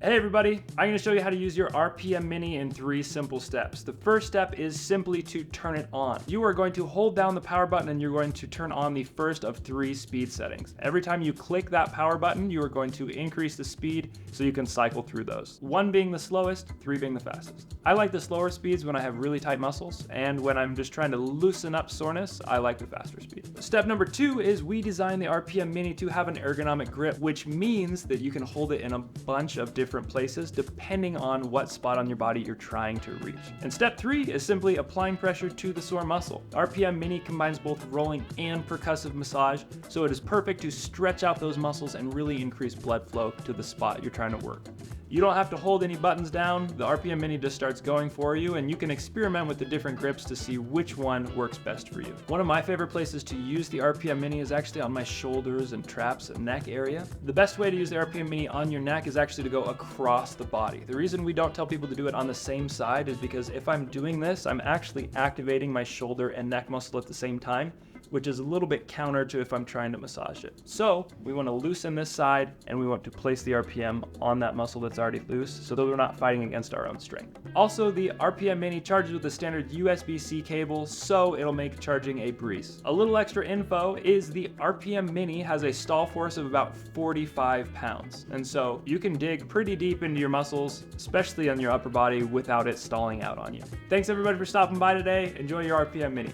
Hey everybody, I'm going to show you how to use your RPM Mini in 3 simple steps. The first step is simply to turn it on. You are going to hold down the power button and you're going to turn on the first of 3 speed settings. Every time you click that power button, you are going to increase the speed so you can cycle through those. 1 being the slowest, 3 being the fastest. I like the slower speeds when I have really tight muscles, and when I'm just trying to loosen up soreness, I like the faster speed. Step number 2 is we designed the RPM Mini to have an ergonomic grip, which means that you can hold it in a bunch of different places depending on what spot on your body you're trying to reach. And step 3 is simply applying pressure to the sore muscle. RPM Mini combines both rolling and percussive massage, so it is perfect to stretch out those muscles and really increase blood flow to the spot you're trying to work. You don't have to hold any buttons down. The RPM Mini just starts going for you, and you can experiment with the different grips to see which one works best for you. One of my favorite places to use the RPM Mini is actually on my shoulders and traps and neck area. The best way to use the RPM Mini on your neck is actually to go across the body. The reason we don't tell people to do it on the same side is because if I'm doing this, I'm actually activating my shoulder and neck muscle at the same time, which is a little bit counter to if I'm trying to massage it. So we want to loosen this side and we want to place the RPM on that muscle that's already loose so that we're not fighting against our own strength. Also, the RPM Mini charges with a standard USB-C cable, so it'll make charging a breeze. A little extra info is the RPM Mini has a stall force of about 45 pounds. And so you can dig pretty deep into your muscles, especially on your upper body, without it stalling out on you. Thanks everybody for stopping by today. Enjoy your RPM Mini.